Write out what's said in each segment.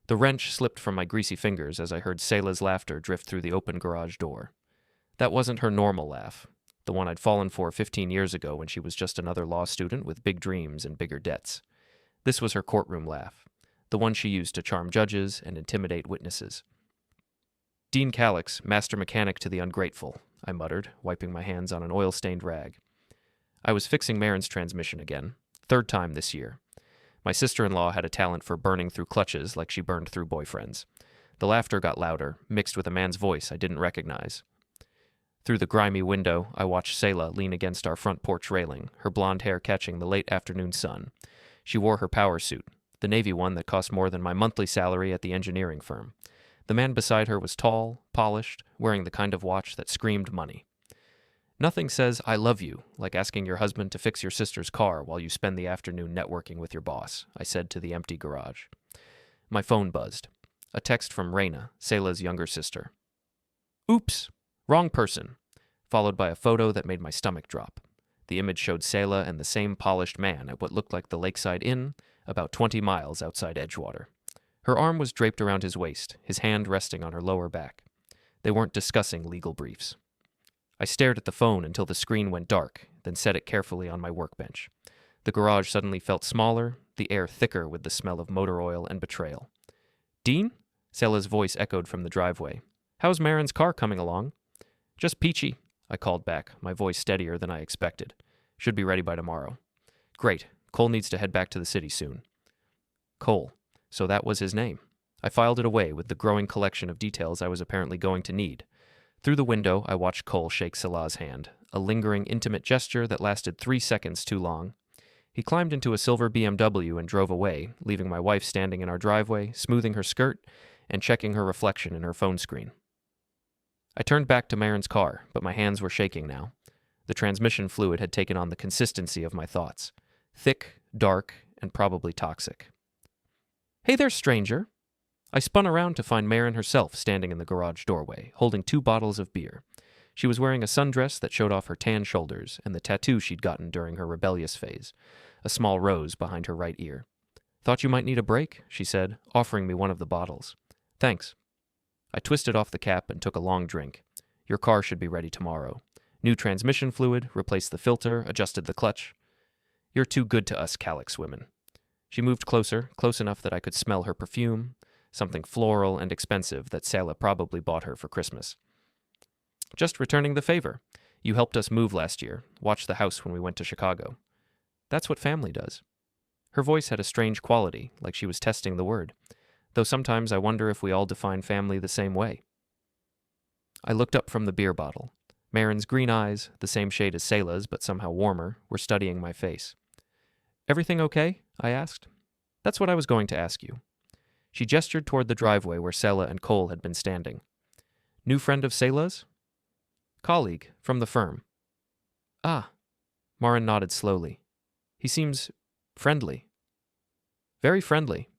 The wrench slipped from my greasy fingers as I heard Selah's laughter drift through the open garage door. That wasn't her normal laugh, the one I'd fallen for 15 years ago when she was just another law student with big dreams and bigger debts. This was her courtroom laugh, the one she used to charm judges and intimidate witnesses. "Dean Callix, master mechanic to the ungrateful," I muttered, wiping my hands on an oil-stained rag. I was fixing Marin's transmission again, third time this year. My sister-in-law had a talent for burning through clutches like she burned through boyfriends. The laughter got louder, mixed with a man's voice I didn't recognize. Through the grimy window, I watched Selah lean against our front porch railing, her blonde hair catching the late afternoon sun. She wore her power suit, the navy one that cost more than my monthly salary at the engineering firm. The man beside her was tall, polished, wearing the kind of watch that screamed money. Nothing says "I love you" like asking your husband to fix your sister's car while you spend the afternoon networking with your boss, I said to the empty garage. My phone buzzed. A text from Reina, Selah's younger sister. "Oops, wrong person," followed by a photo that made my stomach drop. The image showed Selah and the same polished man at what looked like the Lakeside Inn, about 20 miles outside Edgewater. Her arm was draped around his waist, his hand resting on her lower back. They weren't discussing legal briefs. I stared at the phone until the screen went dark, then set it carefully on my workbench. The garage suddenly felt smaller, the air thicker with the smell of motor oil and betrayal. "Dean?" Selah's voice echoed from the driveway. "How's Marin's car coming along?" "Just peachy," I called back, my voice steadier than I expected. "Should be ready by tomorrow." "Great. Cole needs to head back to the city soon." Cole. So that was his name. I filed it away with the growing collection of details I was apparently going to need. Through the window, I watched Cole shake Selah's hand, a lingering, intimate gesture that lasted 3 seconds too long. He climbed into a silver BMW and drove away, leaving my wife standing in our driveway, smoothing her skirt and checking her reflection in her phone screen. I turned back to Marin's car, but my hands were shaking now. The transmission fluid had taken on the consistency of my thoughts. Thick, dark, and probably toxic. "Hey there, stranger." I spun around to find Marin herself standing in the garage doorway, holding 2 bottles of beer. She was wearing a sundress that showed off her tan shoulders and the tattoo she'd gotten during her rebellious phase, a small rose behind her right ear. "Thought you might need a break," she said, offering me one of the bottles. "Thanks." I twisted off the cap and took a long drink. "Your car should be ready tomorrow. New transmission fluid, replaced the filter, adjusted the clutch. You're too good to us Callix women." She moved closer, close enough that I could smell her perfume, something floral and expensive that Selah probably bought her for Christmas. "Just returning the favor. You helped us move last year, watched the house when we went to Chicago. That's what family does." Her voice had a strange quality, like she was testing the word, though sometimes I wonder if we all define family the same way. I looked up from the beer bottle. Marin's green eyes, the same shade as Selah's but somehow warmer, were studying my face. "Everything okay?" I asked. "That's what I was going to ask you." She gestured toward the driveway where Selah and Cole had been standing. "New friend of Selah's?" "Colleague, from the firm." "Ah." Marin nodded slowly. "He seems friendly." "Very friendly."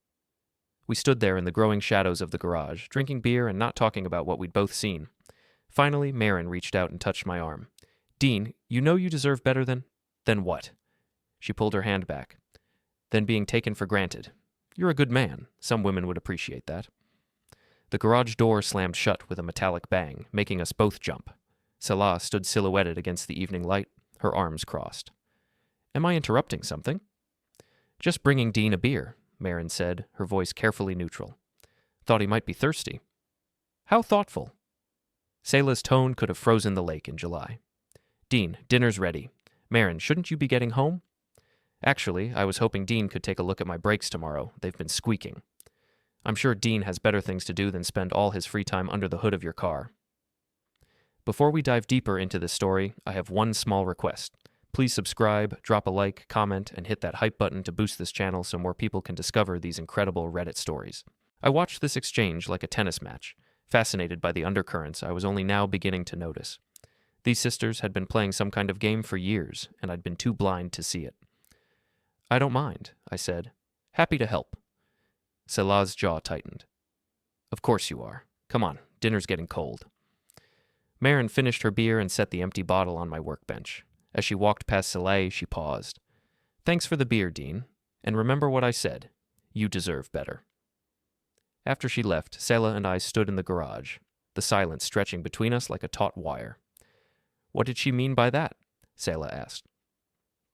We stood there in the growing shadows of the garage, drinking beer and not talking about what we'd both seen. Finally, Marin reached out and touched my arm. "Dean, you know you deserve better than—" "Than what?" She pulled her hand back. "Than being taken for granted. You're a good man. Some women would appreciate that." The garage door slammed shut with a metallic bang, making us both jump. Selah stood silhouetted against the evening light, her arms crossed. "Am I interrupting something?" "Just bringing Dean a beer," Marin said, her voice carefully neutral. "Thought he might be thirsty." "How thoughtful." Selah's tone could have frozen the lake in July. "Dean, dinner's ready. Marin, shouldn't you be getting home?" "Actually, I was hoping Dean could take a look at my brakes tomorrow. They've been squeaking." "I'm sure Dean has better things to do than spend all his free time under the hood of your car." Before we dive deeper into this story, I have one small request. Please subscribe, drop a like, comment, and hit that hype button to boost this channel so more people can discover these incredible Reddit stories. I watched this exchange like a tennis match, fascinated by the undercurrents I was only now beginning to notice. These sisters had been playing some kind of game for years, and I'd been too blind to see it. "I don't mind," I said. "Happy to help." Selah's jaw tightened. "Of course you are. Come on, dinner's getting cold." Marin finished her beer and set the empty bottle on my workbench. As she walked past Selah, she paused. "Thanks for the beer, Dean. And remember what I said. You deserve better." After she left, Selah and I stood in the garage, the silence stretching between us like a taut wire. "What did she mean by that?" Selah asked.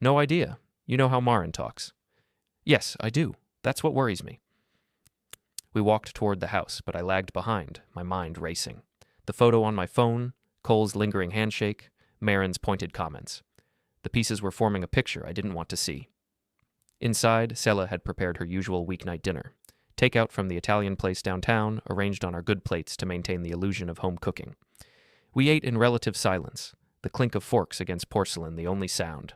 "No idea. You know how Marin talks." "Yes, I do. That's what worries me." We walked toward the house, but I lagged behind, my mind racing. The photo on my phone, Cole's lingering handshake, Marin's pointed comments. The pieces were forming a picture I didn't want to see. Inside, Selah had prepared her usual weeknight dinner. Takeout from the Italian place downtown, arranged on our good plates to maintain the illusion of home cooking. We ate in relative silence, the clink of forks against porcelain the only sound.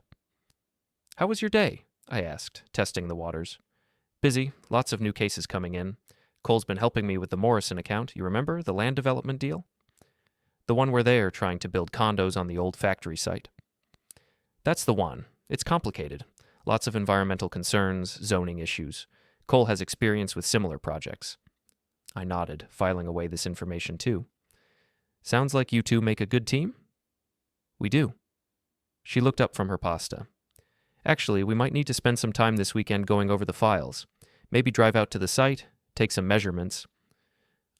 "How was your day?" I asked, testing the waters. "Busy, lots of new cases coming in. Cole's been helping me with the Morrison account, you remember, the land development deal? The one where they are trying to build condos on the old factory site." "That's the one. It's complicated. Lots of environmental concerns, zoning issues. Cole has experience with similar projects." I nodded, filing away this information too. "Sounds like you two make a good team?" "We do." She looked up from her pasta. "Actually, we might need to spend some time this weekend going over the files. Maybe drive out to the site, take some measurements."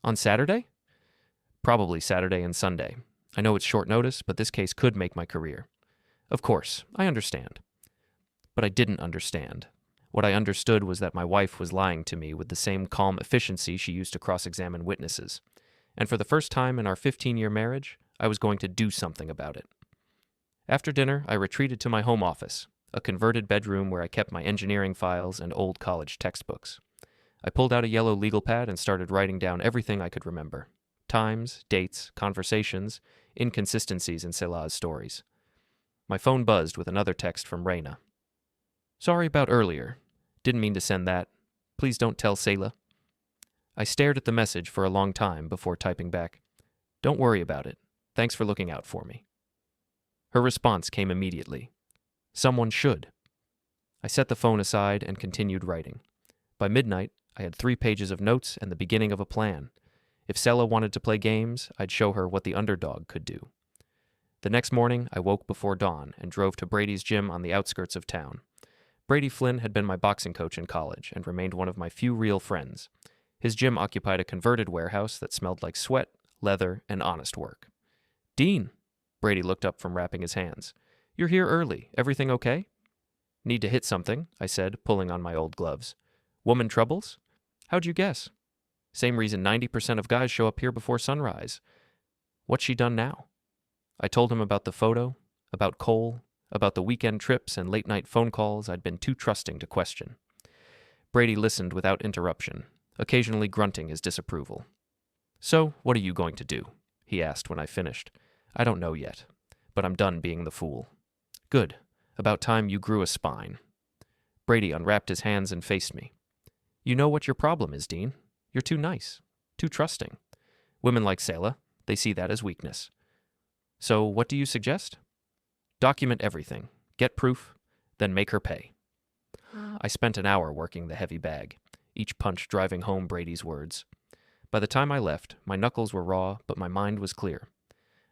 "On Saturday?" "Probably Saturday and Sunday. I know it's short notice, but this case could make my career." "Of course, I understand." But I didn't understand. What I understood was that my wife was lying to me with the same calm efficiency she used to cross-examine witnesses. And for the first time in our 15-year marriage, I was going to do something about it. After dinner, I retreated to my home office, a converted bedroom where I kept my engineering files and old college textbooks. I pulled out a yellow legal pad and started writing down everything I could remember. Times, dates, conversations, inconsistencies in Selah's stories. My phone buzzed with another text from Reina. "Sorry about earlier. Didn't mean to send that. Please don't tell Selah." I stared at the message for a long time before typing back, "Don't worry about it. Thanks for looking out for me." Her response came immediately. "Someone should." I set the phone aside and continued writing. By midnight, I had 3 pages of notes and the beginning of a plan. If Selah wanted to play games, I'd show her what the underdog could do. The next morning, I woke before dawn and drove to Brady's gym on the outskirts of town. Brady Flynn had been my boxing coach in college and remained one of my few real friends. His gym occupied a converted warehouse that smelled like sweat, leather, and honest work. "Dean," Brady looked up from wrapping his hands. "You're here early. Everything okay?" "Need to hit something," I said, pulling on my old gloves. "Woman troubles?" "How'd you guess?" "Same reason 90% of guys show up here before sunrise." "What's she done now?" I told him about the photo, about Cole, about the weekend trips and late-night phone calls I'd been too trusting to question. Brady listened without interruption, occasionally grunting his disapproval. "So, what are you going to do?" he asked when I finished. "I don't know yet, but I'm done being the fool." "Good. About time you grew a spine." Brady unwrapped his hands and faced me. "You know what your problem is, Dean. You're too nice, too trusting. Women like Selah, they see that as weakness. So, what do you suggest?" "Document everything, get proof, then make her pay." I spent an hour working the heavy bag, each punch driving home Brady's words. By the time I left, my knuckles were raw, but my mind was clear.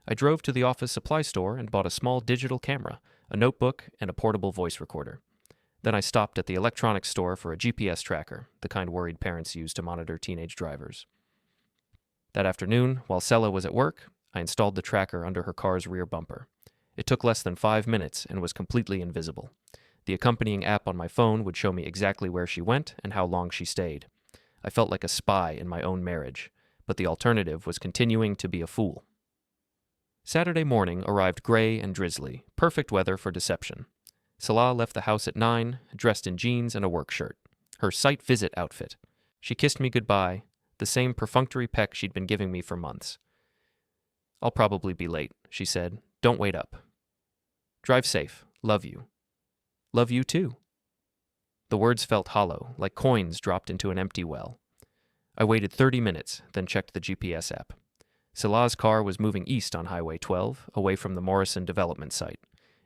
I drove to the office supply store and bought a small digital camera, a notebook, and a portable voice recorder. Then I stopped at the electronics store for a GPS tracker, the kind worried parents use to monitor teenage drivers. That afternoon, while Selah was at work, I installed the tracker under her car's rear bumper. It took less than 5 minutes and was completely invisible. The accompanying app on my phone would show me exactly where she went and how long she stayed. I felt like a spy in my own marriage, but the alternative was continuing to be a fool. Saturday morning arrived gray and drizzly, perfect weather for deception. Selah left the house at 9, dressed in jeans and a work shirt, her site visit outfit. She kissed me goodbye, the same perfunctory peck she'd been giving me for months. "I'll probably be late," she said. "Don't wait up." "Drive safe. Love you." "Love you too." The words felt hollow, like coins dropped into an empty well. I waited 30 minutes, then checked the GPS app. Selah's car was moving east on Highway 12, away from the Morrison development site.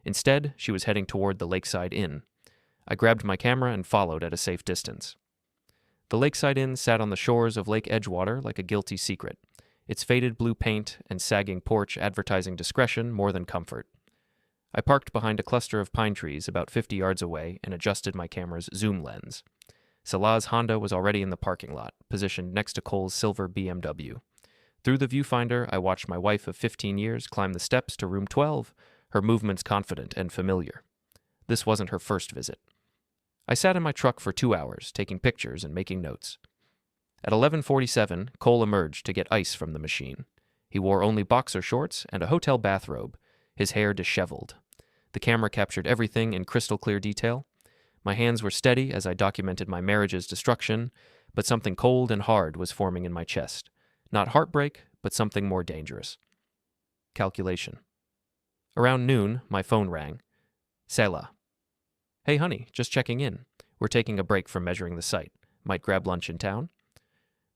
Instead, she was heading toward the Lakeside Inn. I grabbed my camera and followed at a safe distance. The Lakeside Inn sat on the shores of Lake Edgewater like a guilty secret, its faded blue paint and sagging porch advertising discretion more than comfort. I parked behind a cluster of pine trees about 50 yards away and adjusted my camera's zoom lens. Selah's Honda was already in the parking lot, positioned next to Cole's silver BMW. Through the viewfinder, I watched my wife of 15 years climb the steps to room 12, her movements confident and familiar. This wasn't her first visit. I sat in my truck for 2 hours, taking pictures and making notes. At 11:47, Cole emerged to get ice from the machine. He wore only boxer shorts and a hotel bathrobe, his hair disheveled. The camera captured everything in crystal clear detail. My hands were steady as I documented my marriage's destruction, but something cold and hard was forming in my chest. Not heartbreak, but something more dangerous. Calculation. Around noon, my phone rang. Selah. Hey honey, just checking in. We're taking a break from measuring the site. Might grab lunch in town?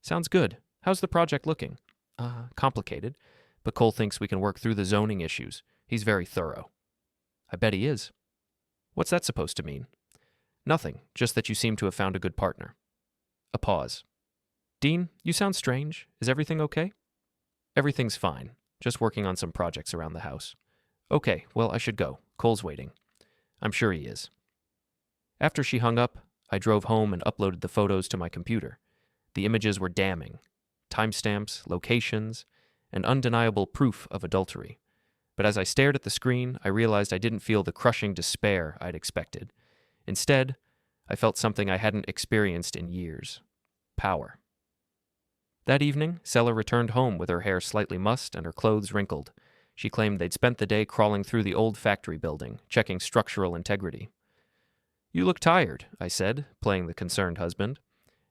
Sounds good. How's the project looking? Complicated, but Cole thinks we can work through the zoning issues. He's very thorough. I bet he is. What's that supposed to mean? Nothing, just that you seem to have found a good partner. A pause. Dean, you sound strange. Is everything okay? Everything's fine. Just working on some projects around the house. Okay, well, I should go. Cole's waiting. I'm sure he is. After she hung up, I drove home and uploaded the photos to my computer. The images were damning. Timestamps, locations, and undeniable proof of adultery. But as I stared at the screen, I realized I didn't feel the crushing despair I'd expected. Instead, I felt something I hadn't experienced in years. Power. That evening, Selah returned home with her hair slightly mussed and her clothes wrinkled. She claimed they'd spent the day crawling through the old factory building, checking structural integrity. You look tired, I said, playing the concerned husband.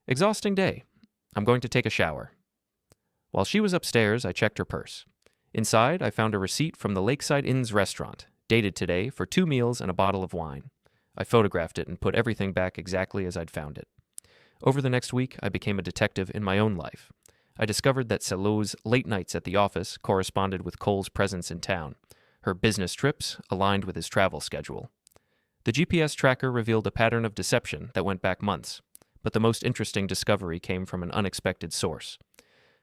Exhausting day. I'm going to take a shower. While she was upstairs, I checked her purse. Inside, I found a receipt from the Lakeside Inn's restaurant, dated today for 2 meals and a bottle of wine. I photographed it and put everything back exactly as I'd found it. Over the next week, I became a detective in my own life. I discovered that Selah's late nights at the office corresponded with Cole's presence in town. Her business trips aligned with his travel schedule. The GPS tracker revealed a pattern of deception that went back months, but the most interesting discovery came from an unexpected source.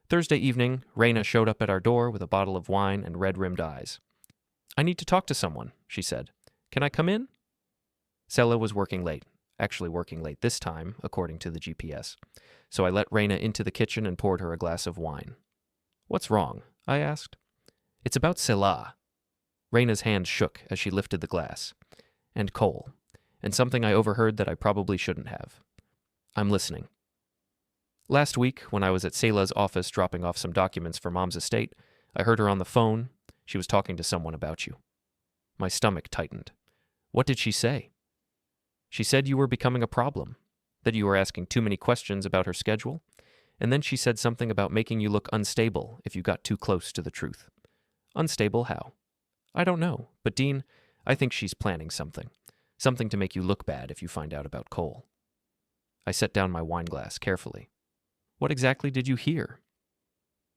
Thursday evening, Reina showed up at our door with a bottle of wine and red-rimmed eyes. I need to talk to someone, she said. Can I come in? Selah was working late, actually working late this time, according to the GPS. So I let Reina into the kitchen and poured her a glass of wine. What's wrong? I asked. It's about Selah. Reina's hand shook as she lifted the glass. And Cole. And something I overheard that I probably shouldn't have. I'm listening. Last week, when I was at Selah's office dropping off some documents for Mom's estate, I heard her on the phone. She was talking to someone about you. My stomach tightened. What did she say? She said you were becoming a problem, that you were asking too many questions about her schedule, and then she said something about making you look unstable if you got too close to the truth. Unstable how? I don't know, but Dean, I think she's planning something. Something to make you look bad if you find out about Cole. I set down my wine glass carefully. What exactly did you hear?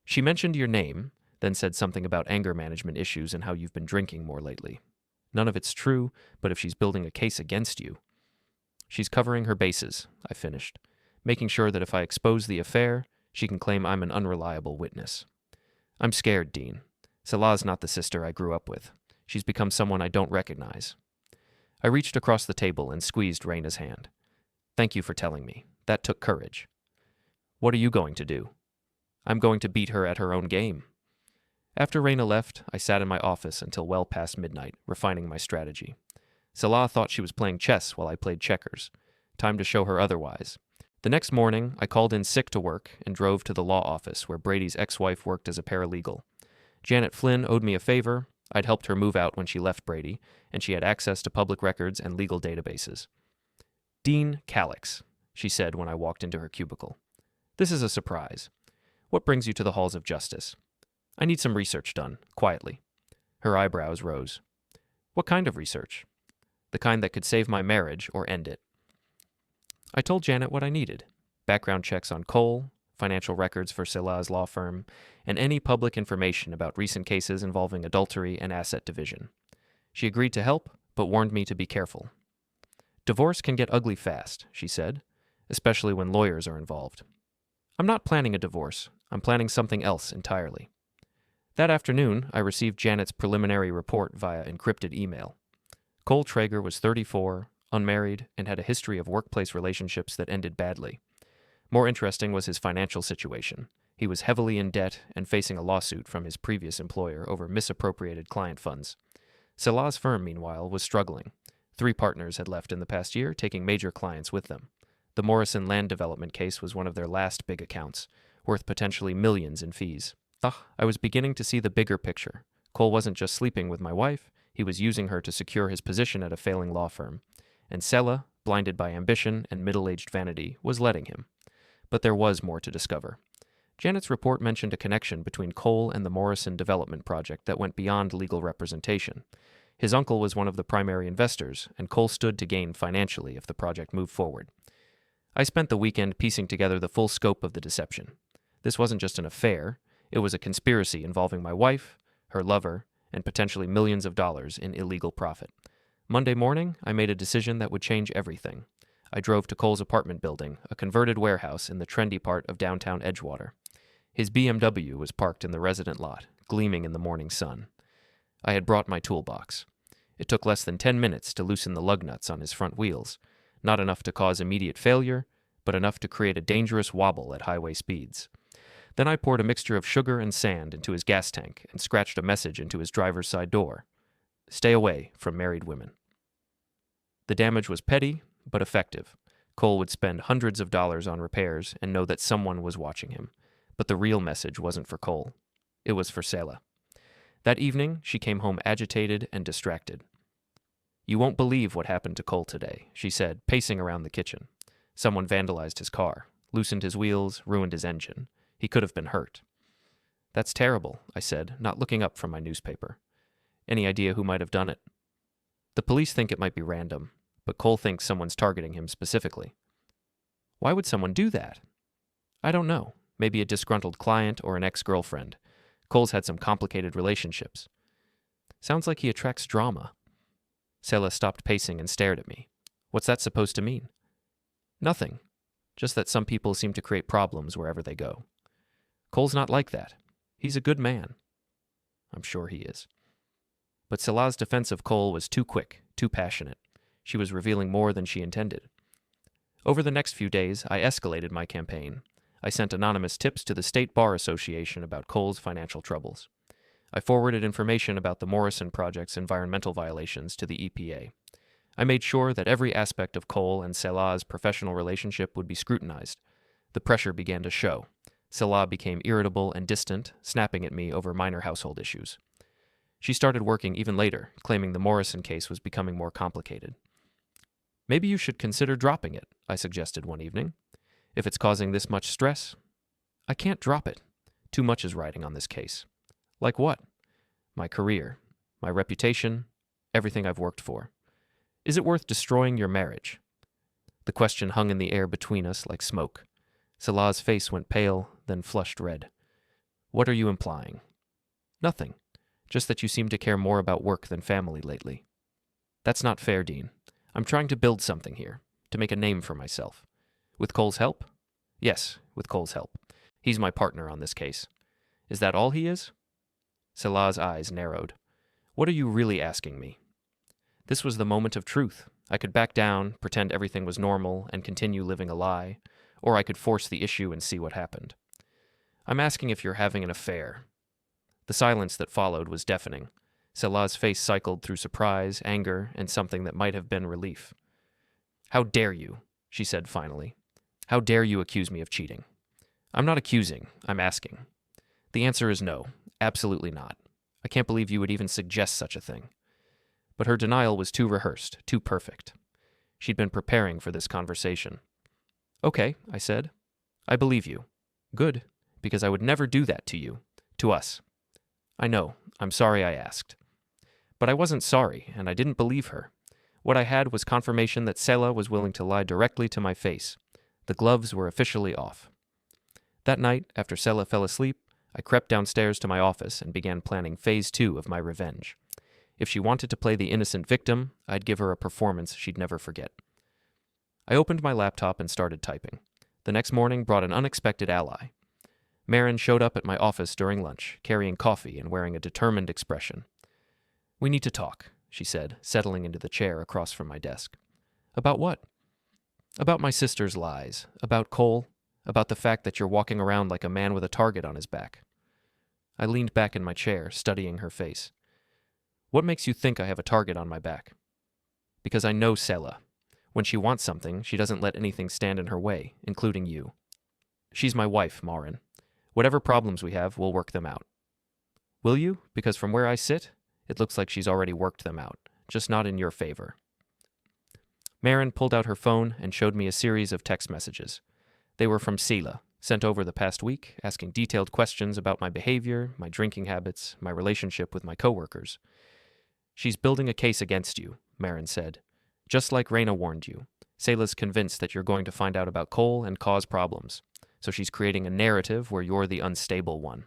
She mentioned your name, then said something about anger management issues and how you've been drinking more lately. None of it's true, but if she's building a case against you... She's covering her bases, I finished, making sure that if I expose the affair, she can claim I'm an unreliable witness. I'm scared, Dean. Selah's not the sister I grew up with. She's become someone I don't recognize. I reached across the table and squeezed Reina's hand. Thank you for telling me. That took courage. What are you going to do? I'm going to beat her at her own game. After Reina left, I sat in my office until well past midnight, refining my strategy. Selah thought she was playing chess while I played checkers. Time to show her otherwise. The next morning, I called in sick to work and drove to the law office where Brady's ex-wife worked as a paralegal. Janet Flynn owed me a favor. I'd helped her move out when she left Brady, and she had access to public records and legal databases. Dean Callix, she said when I walked into her cubicle. This is a surprise. What brings you to the halls of justice? I need some research done, quietly. Her eyebrows rose. What kind of research? The kind that could save my marriage or end it. I told Janet what I needed. Background checks on Cole, financial records for Selah's law firm, and any public information about recent cases involving adultery and asset division. She agreed to help, but warned me to be careful. Divorce can get ugly fast, she said, especially when lawyers are involved. I'm not planning a divorce. I'm planning something else entirely. That afternoon, I received Janet's preliminary report via encrypted email. Cole Traeger was 34, unmarried, and had a history of workplace relationships that ended badly. More interesting was his financial situation. He was heavily in debt and facing a lawsuit from his previous employer over misappropriated client funds. Selah's firm, meanwhile, was struggling. 3 partners had left in the past year, taking major clients with them. The Morrison land development case was one of their last big accounts, worth potentially millions in fees. I was beginning to see the bigger picture. Cole wasn't just sleeping with my wife, he was using her to secure his position at a failing law firm. And Selah, blinded by ambition and middle-aged vanity, was letting him. But there was more to discover. Janet's report mentioned a connection between Cole and the Morrison development project that went beyond legal representation. His uncle was one of the primary investors, and Cole stood to gain financially if the project moved forward. I spent the weekend piecing together the full scope of the deception. This wasn't just an affair, it was a conspiracy involving my wife, her lover, and potentially millions of dollars in illegal profit. Monday morning, I made a decision that would change everything. I drove to Cole's apartment building, a converted warehouse in the trendy part of downtown Edgewater. His BMW was parked in the resident lot, gleaming in the morning sun. I had brought my toolbox. It took less than 10 minutes to loosen the lug nuts on his front wheels, not enough to cause immediate failure, but enough to create a dangerous wobble at highway speeds. Then I poured a mixture of sugar and sand into his gas tank and scratched a message into his driver's side door. Stay away from married women. The damage was petty, but effective. Cole would spend hundreds of dollars on repairs and know that someone was watching him. But the real message wasn't for Cole. It was for Selah. That evening, she came home agitated and distracted. You won't believe what happened to Cole today, she said, pacing around the kitchen. Someone vandalized his car, loosened his wheels, ruined his engine. He could have been hurt. That's terrible, I said, not looking up from my newspaper. Any idea who might have done it? The police think it might be random, but Cole thinks someone's targeting him specifically. Why would someone do that? I don't know. Maybe a disgruntled client or an ex-girlfriend. Cole's had some complicated relationships. Sounds like he attracts drama. Selah stopped pacing and stared at me. What's that supposed to mean? Nothing. Just that some people seem to create problems wherever they go. Cole's not like that. He's a good man. I'm sure he is. But Selah's defense of Cole was too quick, too passionate. She was revealing more than she intended. Over the next few days, I escalated my campaign. I sent anonymous tips to the State Bar Association about Cole's financial troubles. I forwarded information about the Morrison Project's environmental violations to the EPA. I made sure that every aspect of Cole and Selah's professional relationship would be scrutinized. The pressure began to show. Selah became irritable and distant, snapping at me over minor household issues. She started working even later, claiming the Morrison case was becoming more complicated. Maybe you should consider dropping it, I suggested one evening. If it's causing this much stress, I can't drop it. Too much is riding on this case. Like what? My career, my reputation, everything I've worked for. Is it worth destroying your marriage? The question hung in the air between us like smoke. Selah's face went pale, then flushed red. What are you implying? Nothing. Just that you seem to care more about work than family lately. That's not fair, Dean. I'm trying to build something here, to make a name for myself. With Cole's help? Yes, with Cole's help. He's my partner on this case. Is that all he is? Selah's eyes narrowed. What are you really asking me? This was the moment of truth. I could back down, pretend everything was normal, and continue living a lie, or I could force the issue and see what happened. I'm asking if you're having an affair. The silence that followed was deafening. Selah's face cycled through surprise, anger, and something that might have been relief. How dare you, she said finally. How dare you accuse me of cheating? I'm not accusing, I'm asking. The answer is no, absolutely not. I can't believe you would even suggest such a thing. But her denial was too rehearsed, too perfect. She'd been preparing for this conversation. Okay, I said. I believe you. Good, because I would never do that to you, to us. I know, I'm sorry I asked. But I wasn't sorry, and I didn't believe her. What I had was confirmation that Selah was willing to lie directly to my face. The gloves were officially off. That night, after Selah fell asleep, I crept downstairs to my office and began planning phase 2 of my revenge. If she wanted to play the innocent victim, I'd give her a performance she'd never forget. I opened my laptop and started typing. The next morning brought an unexpected ally. Marin showed up at my office during lunch, carrying coffee and wearing a determined expression. We need to talk, she said, settling into the chair across from my desk. About what? About my sister's lies. About Cole. About the fact that you're walking around like a man with a target on his back. I leaned back in my chair, studying her face. What makes you think I have a target on my back? Because I know Selah. When she wants something, she doesn't let anything stand in her way, including you. She's my wife, Marin. Whatever problems we have, we'll work them out. Will you? Because from where I sit, it looks like she's already worked them out, just not in your favor. Marin pulled out her phone and showed me a series of text messages. They were from Selah, sent over the past week, asking detailed questions about my behavior, my drinking habits, my relationship with my coworkers. She's building a case against you, Marin said. Just like Reina warned you, Selah's convinced that you're going to find out about Cole and cause problems, so she's creating a narrative where you're the unstable one.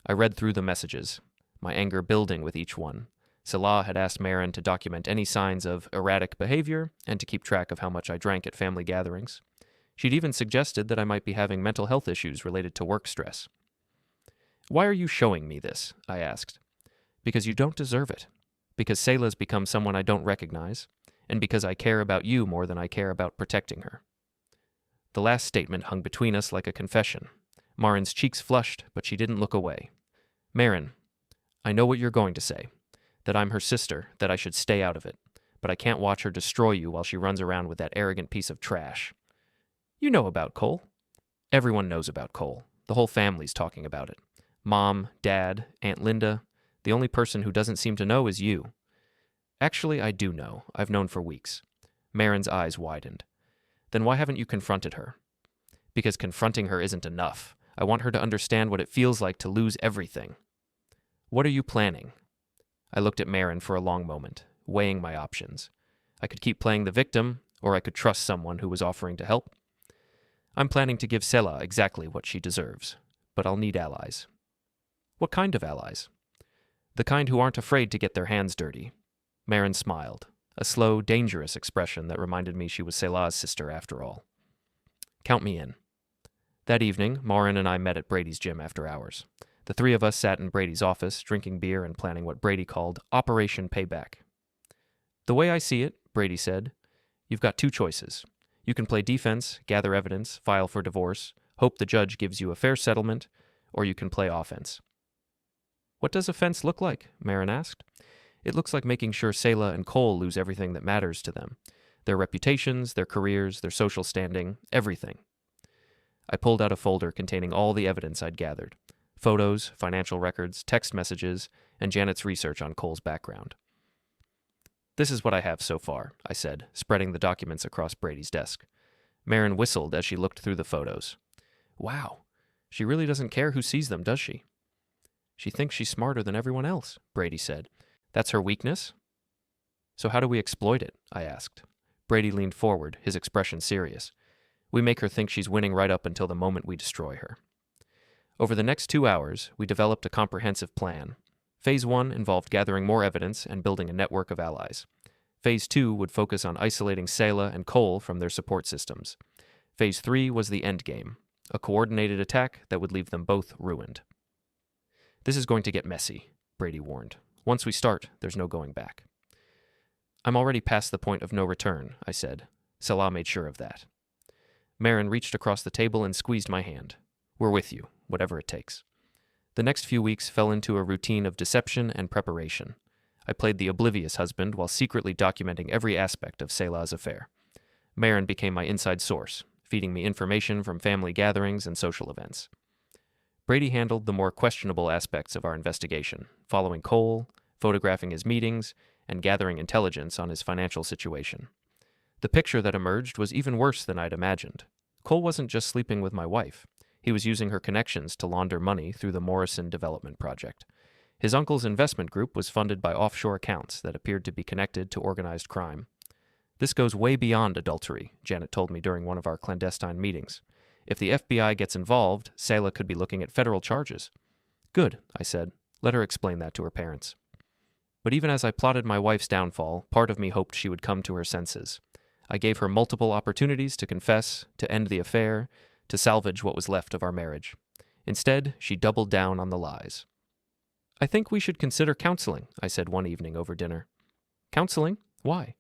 I read through the messages, my anger building with each one. Selah had asked Marin to document any signs of erratic behavior and to keep track of how much I drank at family gatherings. She'd even suggested that I might be having mental health issues related to work stress. Why are you showing me this? I asked. Because you don't deserve it. Because Selah's become someone I don't recognize, and because I care about you more than I care about protecting her. The last statement hung between us like a confession. Marin's cheeks flushed, but she didn't look away. Marin, I know what you're going to say. That I'm her sister, that I should stay out of it. But I can't watch her destroy you while she runs around with that arrogant piece of trash. You know about Cole. Everyone knows about Cole. The whole family's talking about it. Mom, Dad, Aunt Linda. The only person who doesn't seem to know is you. Actually, I do know. I've known for weeks. Marin's eyes widened. Then why haven't you confronted her? Because confronting her isn't enough. I want her to understand what it feels like to lose everything. What are you planning? I looked at Marin for a long moment, weighing my options. I could keep playing the victim, or I could trust someone who was offering to help. I'm planning to give Selah exactly what she deserves, but I'll need allies. What kind of allies? The kind who aren't afraid to get their hands dirty. Marin smiled, a slow, dangerous expression that reminded me she was Selah's sister after all. Count me in. That evening, Marin and I met at Brady's gym after hours. The three of us sat in Brady's office, drinking beer and planning what Brady called Operation Payback. The way I see it, Brady said, you've got two choices. You can play defense, gather evidence, file for divorce, hope the judge gives you a fair settlement, or you can play offense. What does offense look like? Marin asked. It looks like making sure Selah and Cole lose everything that matters to them. Their reputations, their careers, their social standing, everything. I pulled out a folder containing all the evidence I'd gathered. Photos, financial records, text messages, and Janet's research on Cole's background. This is what I have so far, I said, spreading the documents across Brady's desk. Marin whistled as she looked through the photos. Wow, she really doesn't care who sees them, does she? She thinks she's smarter than everyone else, Brady said. That's her weakness? So how do we exploit it? I asked. Brady leaned forward, his expression serious. We make her think she's winning right up until the moment we destroy her. Over the next 2 hours, we developed a comprehensive plan. Phase 1 involved gathering more evidence and building a network of allies. Phase 2 would focus on isolating Selah and Cole from their support systems. Phase 3 was the endgame, a coordinated attack that would leave them both ruined. This is going to get messy, Brady warned. Once we start, there's no going back. I'm already past the point of no return, I said. Selah made sure of that. Marin reached across the table and squeezed my hand. We're with you, whatever it takes. The next few weeks fell into a routine of deception and preparation. I played the oblivious husband while secretly documenting every aspect of Selah's affair. Marin became my inside source, feeding me information from family gatherings and social events. Brady handled the more questionable aspects of our investigation, following Cole, photographing his meetings, and gathering intelligence on his financial situation. The picture that emerged was even worse than I'd imagined. Cole wasn't just sleeping with my wife. He was using her connections to launder money through the Morrison Development Project. His uncle's investment group was funded by offshore accounts that appeared to be connected to organized crime. This goes way beyond adultery, Janet told me during one of our clandestine meetings. If the FBI gets involved, Selah could be looking at federal charges. Good, I said. Let her explain that to her parents. But even as I plotted my wife's downfall, part of me hoped she would come to her senses. I gave her multiple opportunities to confess, to end the affair, to salvage what was left of our marriage. Instead, she doubled down on the lies. I think we should consider counseling, I said one evening over dinner. Counseling? Why?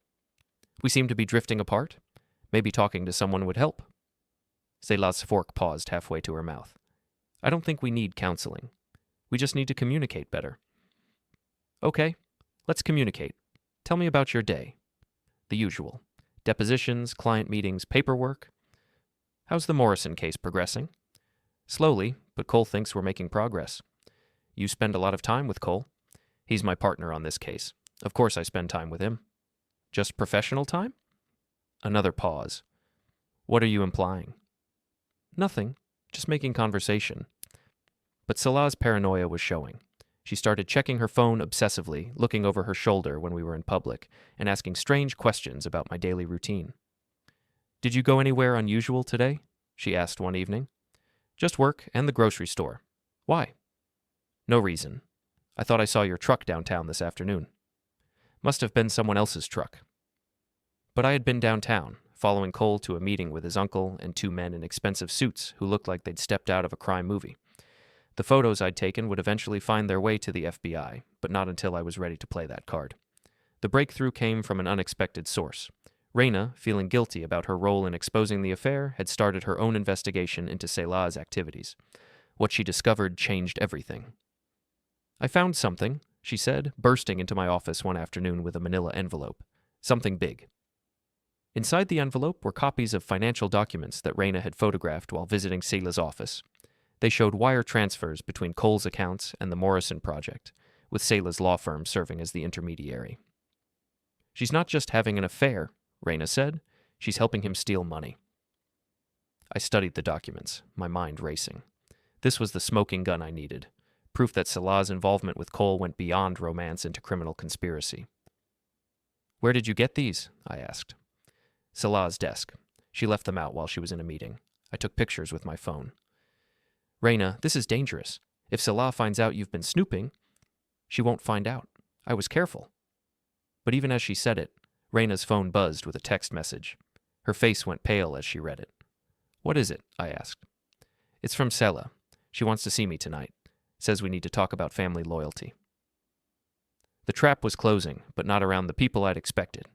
We seem to be drifting apart. Maybe talking to someone would help. Selah's fork paused halfway to her mouth. I don't think we need counseling. We just need to communicate better. Okay, let's communicate. Tell me about your day. The usual. Depositions, client meetings, paperwork. How's the Morrison case progressing? Slowly, but Cole thinks we're making progress. You spend a lot of time with Cole. He's my partner on this case. Of course I spend time with him. Just professional time? Another pause. What are you implying? Nothing. Just making conversation. But Selah's paranoia was showing. She started checking her phone obsessively, looking over her shoulder when we were in public, and asking strange questions about my daily routine. Did you go anywhere unusual today? She asked one evening. Just work and the grocery store. Why? No reason. I thought I saw your truck downtown this afternoon. Must have been someone else's truck. But I had been downtown, following Cole to a meeting with his uncle and two men in expensive suits who looked like they'd stepped out of a crime movie. The photos I'd taken would eventually find their way to the FBI, but not until I was ready to play that card. The breakthrough came from an unexpected source. Reina, feeling guilty about her role in exposing the affair, had started her own investigation into Selah's activities. What she discovered changed everything. I found something, she said, bursting into my office one afternoon with a manila envelope. Something big. Inside the envelope were copies of financial documents that Reina had photographed while visiting Selah's office. They showed wire transfers between Cole's accounts and the Morrison project, with Selah's law firm serving as the intermediary. She's not just having an affair, Reina said. She's helping him steal money. I studied the documents, my mind racing. This was the smoking gun I needed, proof that Selah's involvement with Cole went beyond romance into criminal conspiracy. Where did you get these? I asked. Selah's desk. She left them out while she was in a meeting. I took pictures with my phone. Reina, this is dangerous. If Selah finds out you've been snooping, she won't find out. I was careful. But even as she said it, Reina's phone buzzed with a text message. Her face went pale as she read it. What is it? I asked. It's from Selah. She wants to see me tonight. Says we need to talk about family loyalty. The trap was closing, but not around the people I'd expected.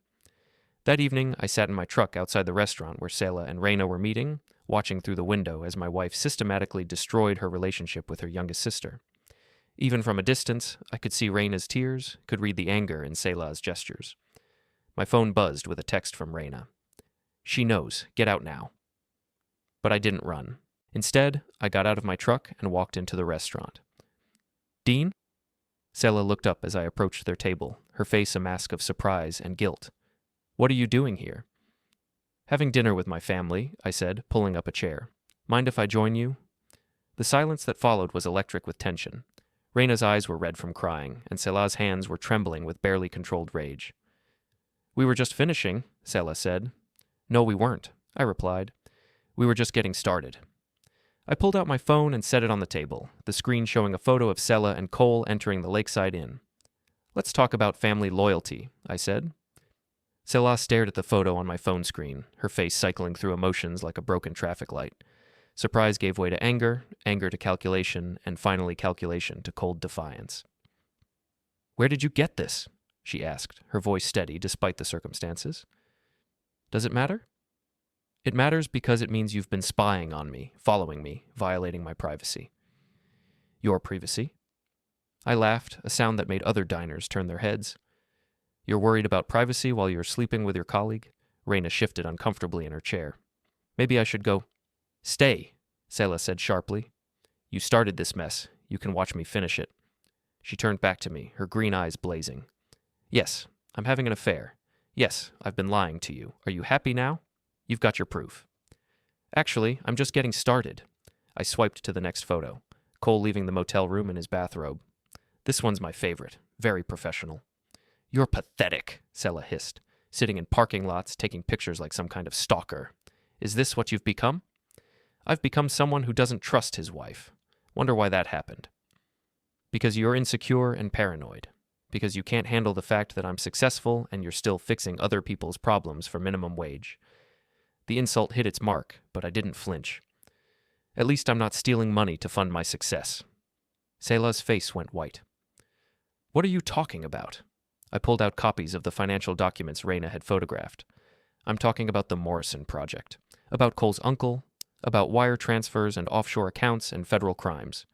That evening, I sat in my truck outside the restaurant where Selah and Reina were meeting, watching through the window as my wife systematically destroyed her relationship with her youngest sister. Even from a distance, I could see Reina's tears, could read the anger in Selah's gestures. My phone buzzed with a text from Reina. She knows. Get out now. But I didn't run. Instead, I got out of my truck and walked into the restaurant. Dean? Selah looked up as I approached their table, her face a mask of surprise and guilt. What are you doing here? Having dinner with my family, I said, pulling up a chair. Mind if I join you? The silence that followed was electric with tension. Reina's eyes were red from crying, and Selah's hands were trembling with barely controlled rage. We were just finishing, Selah said. No, we weren't, I replied. We were just getting started. I pulled out my phone and set it on the table, the screen showing a photo of Selah and Cole entering the Lakeside Inn. Let's talk about family loyalty, I said. Selah stared at the photo on my phone screen, her face cycling through emotions like a broken traffic light. Surprise gave way to anger, anger to calculation, and finally calculation to cold defiance. Where did you get this? She asked, her voice steady despite the circumstances. Does it matter? It matters because it means you've been spying on me, following me, violating my privacy. Your privacy? I laughed, a sound that made other diners turn their heads. You're worried about privacy while you're sleeping with your colleague? Reina shifted uncomfortably in her chair. Maybe I should go. Stay, Selah said sharply. You started this mess. You can watch me finish it. She turned back to me, her green eyes blazing. Yes, I'm having an affair. Yes, I've been lying to you. Are you happy now? You've got your proof. Actually, I'm just getting started. I swiped to the next photo. Cole leaving the motel room in his bathrobe. This one's my favorite. Very professional. You're pathetic, Selah hissed, sitting in parking lots, taking pictures like some kind of stalker. Is this what you've become? I've become someone who doesn't trust his wife. Wonder why that happened. Because you're insecure and paranoid. Because you can't handle the fact that I'm successful and you're still fixing other people's problems for minimum wage. The insult hit its mark, but I didn't flinch. At least I'm not stealing money to fund my success. Selah's face went white. What are you talking about? I pulled out copies of the financial documents Reina had photographed. I'm talking about the Morrison Project, about Cole's uncle, about wire transfers and offshore accounts and federal crimes.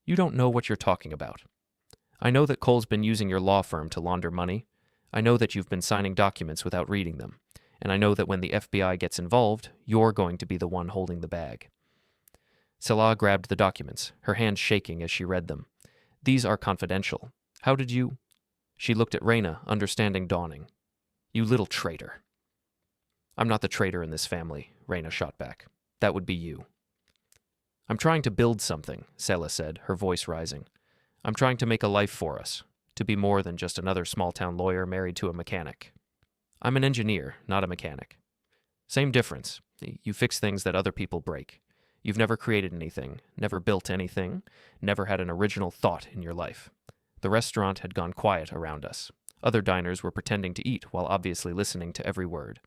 You don't know what you're talking about. I know that Cole's been using your law firm to launder money. I know that you've been signing documents without reading them. And I know that when the FBI gets involved, you're going to be the one holding the bag. Selah grabbed the documents, her hands shaking as she read them. These are confidential. How did you... She looked at Reina, understanding dawning. You little traitor. I'm not the traitor in this family, Reina shot back. That would be you. I'm trying to build something, Selah said, her voice rising. I'm trying to make a life for us, to be more than just another small-town lawyer married to a mechanic. I'm an engineer, not a mechanic. Same difference. You fix things that other people break. You've never created anything, never built anything, never had an original thought in your life. The restaurant had gone quiet around us. Other diners were pretending to eat while obviously listening to every word.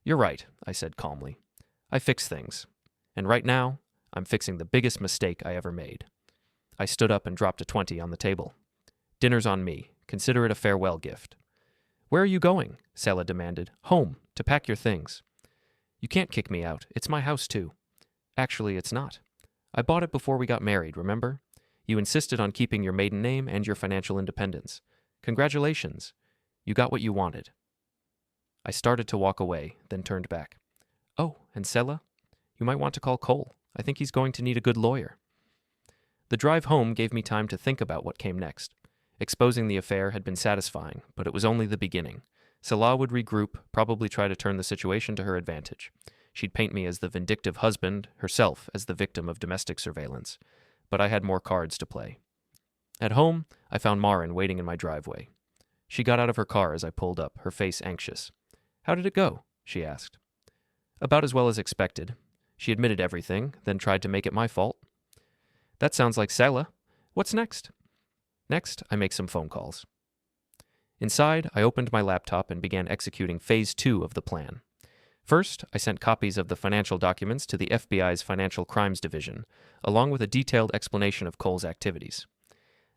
You're right, I said calmly. I fix things. And right now, I'm fixing the biggest mistake I ever made. I stood up and dropped a 20 on the table. Dinner's on me. Consider it a farewell gift. Where are you going? Selah demanded. Home, to pack your things. You can't kick me out. It's my house, too. Actually, it's not. I bought it before we got married, remember? You insisted on keeping your maiden name and your financial independence. Congratulations. You got what you wanted. I started to walk away, then turned back. Oh, and Selah? You might want to call Cole. I think he's going to need a good lawyer. The drive home gave me time to think about what came next. Exposing the affair had been satisfying, but it was only the beginning. Selah would regroup, probably try to turn the situation to her advantage. She'd paint me as the vindictive husband, herself as the victim of domestic surveillance. But I had more cards to play. At home, I found Marin waiting in my driveway. She got out of her car as I pulled up, her face anxious. How did it go? She asked. About as well as expected. She admitted everything, then tried to make it my fault. That sounds like Selah. What's next? Next, I make some phone calls. Inside, I opened my laptop and began executing Phase 2 of the plan. First, I sent copies of the financial documents to the FBI's Financial Crimes Division, along with a detailed explanation of Cole's activities.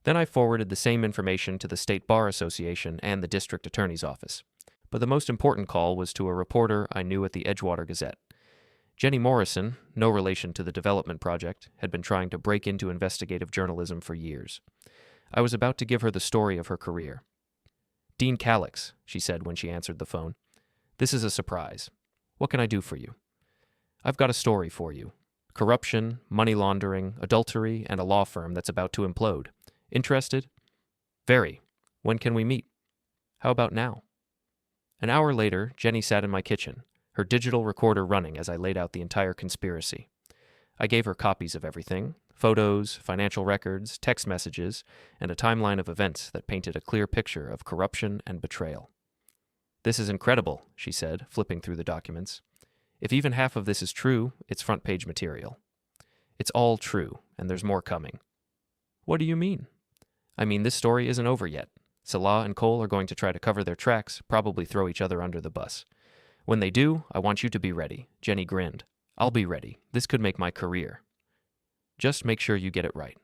Then I forwarded the same information to the State Bar Association and the District Attorney's Office. But the most important call was to a reporter I knew at the Edgewater Gazette. Jenny Morrison, no relation to the development project, had been trying to break into investigative journalism for years. I was about to give her the story of her career. Dean Callix, she said when she answered the phone. This is a surprise. What can I do for you? I've got a story for you. Corruption, money laundering, adultery, and a law firm that's about to implode. Interested? Very. When can we meet? How about now? An hour later, Jenny sat in my kitchen, her digital recorder running as I laid out the entire conspiracy. I gave her copies of everything, photos, financial records, text messages, and a timeline of events that painted a clear picture of corruption and betrayal. This is incredible, she said, flipping through the documents. If even half of this is true, it's front-page material. It's all true, and there's more coming. What do you mean? I mean, this story isn't over yet. Selah and Cole are going to try to cover their tracks, probably throw each other under the bus. When they do, I want you to be ready. Jenny grinned. I'll be ready. This could make my career. Just make sure you get it right.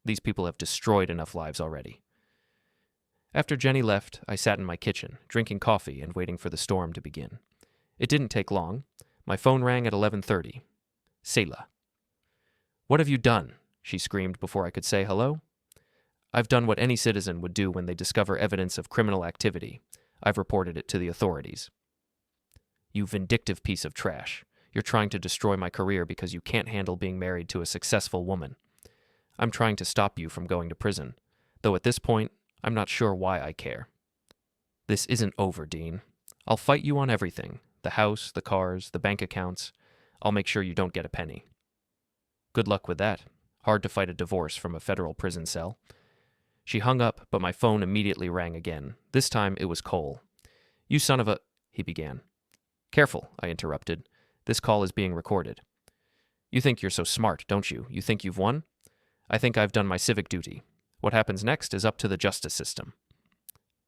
These people have destroyed enough lives already. After Jenny left, I sat in my kitchen, drinking coffee and waiting for the storm to begin. It didn't take long. My phone rang at 11:30. Selah. What have you done? She screamed before I could say hello. I've done what any citizen would do when they discover evidence of criminal activity. I've reported it to the authorities. You vindictive piece of trash. You're trying to destroy my career because you can't handle being married to a successful woman. I'm trying to stop you from going to prison, though at this point, I'm not sure why I care. This isn't over, Dean. I'll fight you on everything. The house, the cars, the bank accounts. I'll make sure you don't get a penny. Good luck with that. Hard to fight a divorce from a federal prison cell. She hung up, but my phone immediately rang again. This time it was Cole. You son of a... he began. Careful, I interrupted. This call is being recorded. You think you're so smart, don't you? You think you've won? I think I've done my civic duty. What happens next is up to the justice system.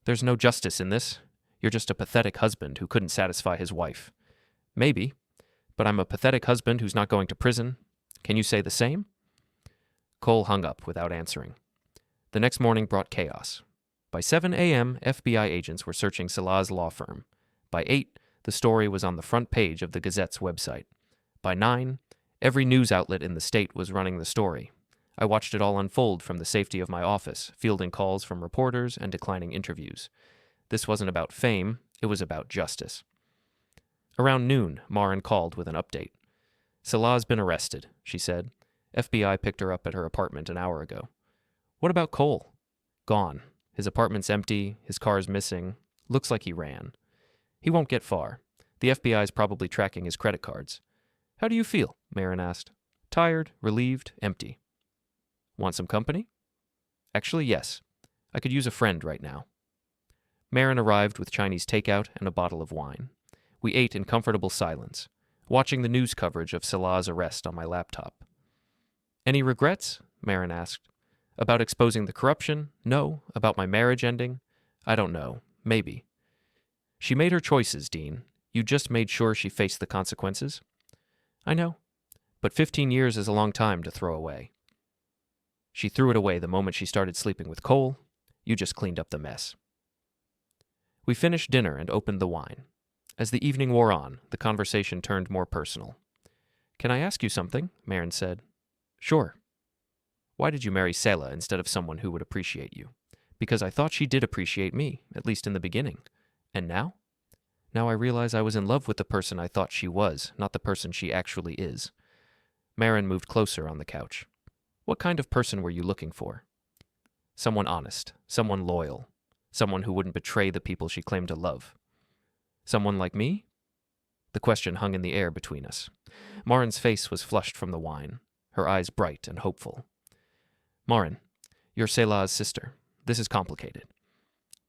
There's no justice in this. You're just a pathetic husband who couldn't satisfy his wife. Maybe, but I'm a pathetic husband who's not going to prison. Can you say the same? Cole hung up without answering. The next morning brought chaos. By 7 a.m., FBI agents were searching Selah's law firm. By 8, The story was on the front page of the Gazette's website. By 9, every news outlet in the state was running the story. I watched it all unfold from the safety of my office, fielding calls from reporters and declining interviews. This wasn't about fame, it was about justice. Around noon, Marin called with an update. "Selah's been arrested," she said. "FBI picked her up at her apartment an hour ago." "What about Cole?" "Gone. His apartment's empty, his car's missing. Looks like he ran. He won't get far. The FBI's probably tracking his credit cards." "How do you feel?" Marin asked. "Tired, relieved, empty." "Want some company?" "Actually, yes. I could use a friend right now." Marin arrived with Chinese takeout and a bottle of wine. We ate in comfortable silence, watching the news coverage of Selah's arrest on my laptop. "Any regrets?" Marin asked. "About exposing the corruption? No. About my marriage ending? I don't know. Maybe." "She made her choices, Dean. You just made sure she faced the consequences." "I know. But 15 years is a long time to throw away." "She threw it away the moment she started sleeping with Cole. You just cleaned up the mess." We finished dinner and opened the wine. As the evening wore on, the conversation turned more personal. "Can I ask you something?" Marin said. "Sure." "Why did you marry Selah instead of someone who would appreciate you?" "Because I thought she did appreciate me, at least in the beginning." "And now?" "Now I realize I was in love with the person I thought she was, not the person she actually is." Marin moved closer on the couch. "What kind of person were you looking for?" "Someone honest, someone loyal, someone who wouldn't betray the people she claimed to love." "Someone like me?" The question hung in the air between us. Marin's face was flushed from the wine, her eyes bright and hopeful. "Marin, you're Selah's sister. This is complicated."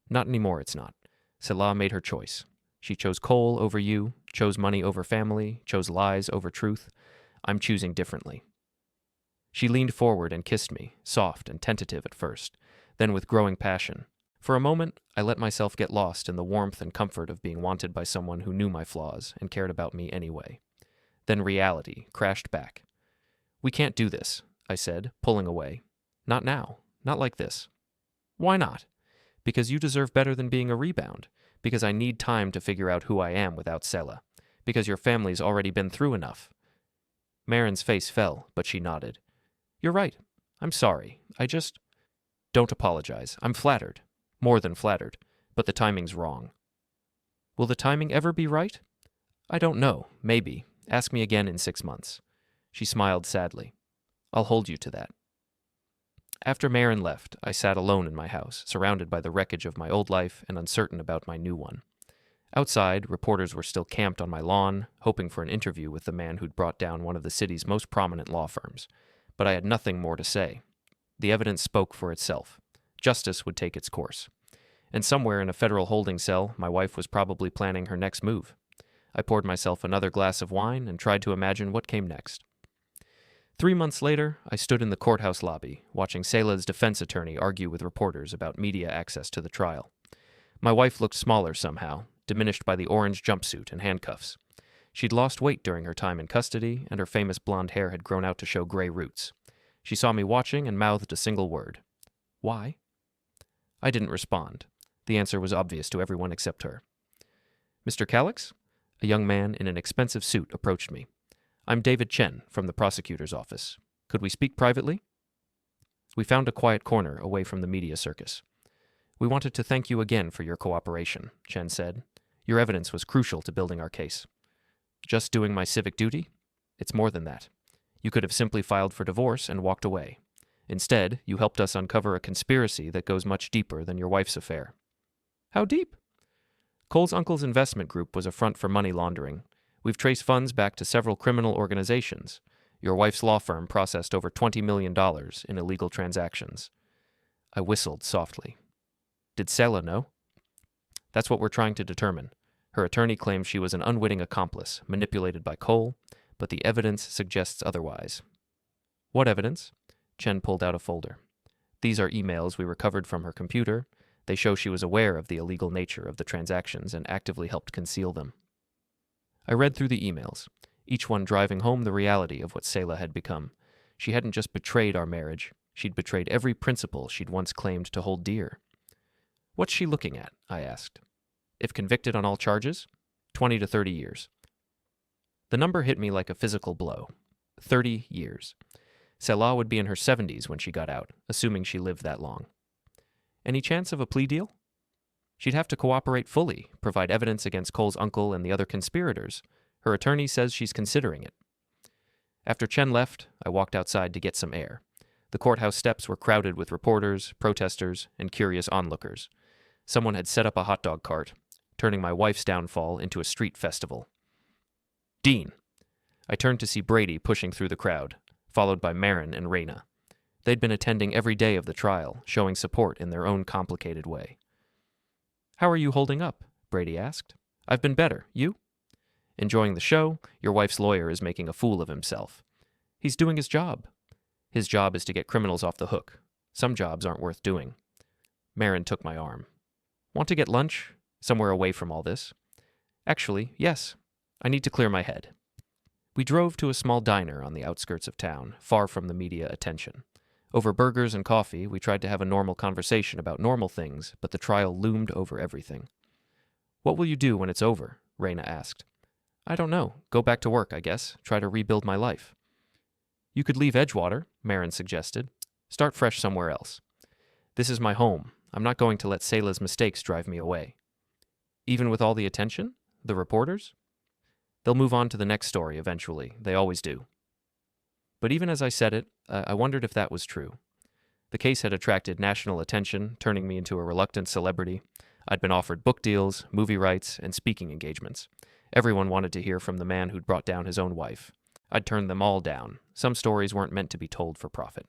"Not anymore, it's not. Selah made her choice. She chose Cole over you, chose money over family, chose lies over truth. I'm choosing differently." She leaned forward and kissed me, soft and tentative at first, then with growing passion. For a moment, I let myself get lost in the warmth and comfort of being wanted by someone who knew my flaws and cared about me anyway. Then reality crashed back. "We can't do this," I said, pulling away. "Not now. Not like this." "Why not?" "Because you deserve better than being a rebound. Because I need time to figure out who I am without Selah. Because your family's already been through enough." Marin's face fell, but she nodded. "You're right. I'm sorry. Don't apologize. I'm flattered. More than flattered. But the timing's wrong." "Will the timing ever be right?" "I don't know. Maybe. Ask me again in 6 months." She smiled sadly. "I'll hold you to that." After Marin left, I sat alone in my house, surrounded by the wreckage of my old life and uncertain about my new one. Outside, reporters were still camped on my lawn, hoping for an interview with the man who'd brought down one of the city's most prominent law firms. But I had nothing more to say. The evidence spoke for itself. Justice would take its course. And somewhere in a federal holding cell, my wife was probably planning her next move. I poured myself another glass of wine and tried to imagine what came next. 3 months later, I stood in the courthouse lobby, watching Selah's defense attorney argue with reporters about media access to the trial. My wife looked smaller somehow, diminished by the orange jumpsuit and handcuffs. She'd lost weight during her time in custody, and her famous blonde hair had grown out to show gray roots. She saw me watching and mouthed a single word. "Why?" I didn't respond. The answer was obvious to everyone except her. "Mr. Callix?" A young man in an expensive suit approached me. "I'm David Chen from the prosecutor's office. Could we speak privately?" We found a quiet corner away from the media circus. "We wanted to thank you again for your cooperation," Chen said. "Your evidence was crucial to building our case." "Just doing my civic duty?" "It's more than that. You could have simply filed for divorce and walked away. Instead, you helped us uncover a conspiracy that goes much deeper than your wife's affair." "How deep?" "Cole's uncle's investment group was a front for money laundering. We've traced funds back to several criminal organizations. Your wife's law firm processed over $20 million in illegal transactions." I whistled softly. "Did Selah know?" "That's what we're trying to determine. Her attorney claims she was an unwitting accomplice, manipulated by Cole, but the evidence suggests otherwise." "What evidence?" Chen pulled out a folder. "These are emails we recovered from her computer. They show she was aware of the illegal nature of the transactions and actively helped conceal them." I read through the emails, each one driving home the reality of what Selah had become. She hadn't just betrayed our marriage, she'd betrayed every principle she'd once claimed to hold dear. "What's she looking at?" I asked. "If convicted on all charges?" 20 to 30 years. The number hit me like a physical blow. 30 years. Selah would be in her 70s when she got out, assuming she lived that long. Any chance of a plea deal? She'd have to cooperate fully, provide evidence against Cole's uncle and the other conspirators. Her attorney says she's considering it. After Chen left, I walked outside to get some air. The courthouse steps were crowded with reporters, protesters, and curious onlookers. Someone had set up a hot dog cart, turning my wife's downfall into a street festival. Dean! I turned to see Brady pushing through the crowd, followed by Marin and Reina. They'd been attending every day of the trial, showing support in their own complicated way. "How are you holding up?" Brady asked. "I've been better. You?" "Enjoying the show? Your wife's lawyer is making a fool of himself." "He's doing his job." "His job is to get criminals off the hook. Some jobs aren't worth doing." Marin took my arm. "Want to get lunch? Somewhere away from all this?" "Actually, yes. I need to clear my head." We drove to a small diner on the outskirts of town, far from the media attention. Over burgers and coffee, we tried to have a normal conversation about normal things, but the trial loomed over everything. "What will you do when it's over?" Reina asked. "I don't know. Go back to work, I guess. Try to rebuild my life." "You could leave Edgewater," Marin suggested. "Start fresh somewhere else." "This is my home. I'm not going to let Selah's mistakes drive me away." "Even with all the attention? The reporters?" "They'll move on to the next story eventually. They always do." But even as I said it, I wondered if that was true. The case had attracted national attention, turning me into a reluctant celebrity. I'd been offered book deals, movie rights, and speaking engagements. Everyone wanted to hear from the man who'd brought down his own wife. I'd turned them all down. Some stories weren't meant to be told for profit.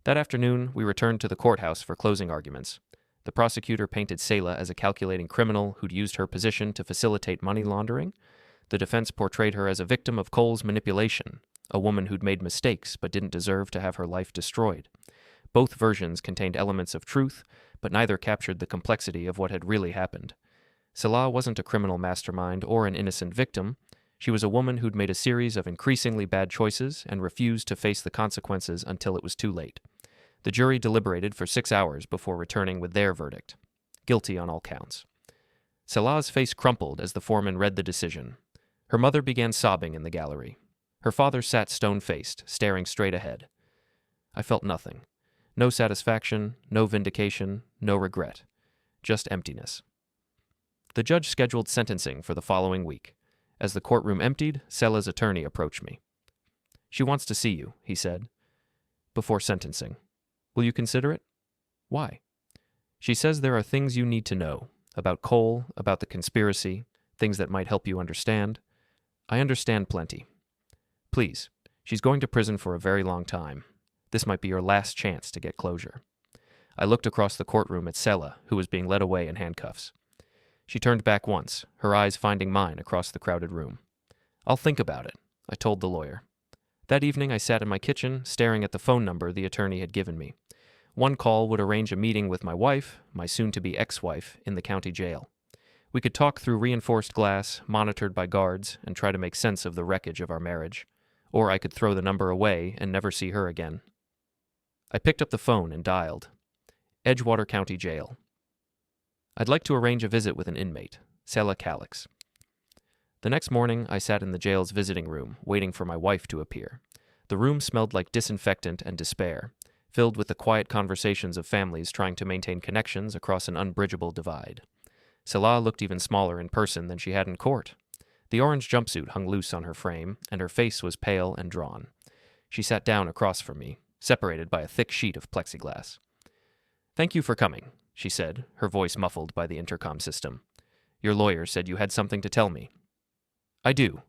That afternoon, we returned to the courthouse for closing arguments. The prosecutor painted Selah as a calculating criminal who'd used her position to facilitate money laundering. The defense portrayed her as a victim of Cole's manipulation, a woman who'd made mistakes but didn't deserve to have her life destroyed. Both versions contained elements of truth, but neither captured the complexity of what had really happened. Selah wasn't a criminal mastermind or an innocent victim. She was a woman who'd made a series of increasingly bad choices and refused to face the consequences until it was too late. The jury deliberated for 6 hours before returning with their verdict. Guilty on all counts. Selah's face crumpled as the foreman read the decision. Her mother began sobbing in the gallery. Her father sat stone-faced, staring straight ahead. I felt nothing. No satisfaction, no vindication, no regret. Just emptiness. The judge scheduled sentencing for the following week. As the courtroom emptied, Selah's attorney approached me. "She wants to see you," he said, "before sentencing. Will you consider it?" "Why?" "She says there are things you need to know, about Cole, about the conspiracy, things that might help you understand." "I understand plenty." "Please, she's going to prison for a very long time. This might be your last chance to get closure." I looked across the courtroom at Selah, who was being led away in handcuffs. She turned back once, her eyes finding mine across the crowded room. "I'll think about it," I told the lawyer. That evening I sat in my kitchen, staring at the phone number the attorney had given me. One call would arrange a meeting with my wife, my soon-to-be ex-wife, in the county jail. We could talk through reinforced glass, monitored by guards, and try to make sense of the wreckage of our marriage. Or I could throw the number away and never see her again. I picked up the phone and dialed. Edgewater County Jail. "I'd like to arrange a visit with an inmate, Selah Callix." The next morning, I sat in the jail's visiting room, waiting for my wife to appear. The room smelled like disinfectant and despair, filled with the quiet conversations of families trying to maintain connections across an unbridgeable divide. Selah looked even smaller in person than she had in court. The orange jumpsuit hung loose on her frame, and her face was pale and drawn. She sat down across from me, separated by a thick sheet of plexiglass. "Thank you for coming," she said, her voice muffled by the intercom system. "Your lawyer said you had something to tell me." "I do.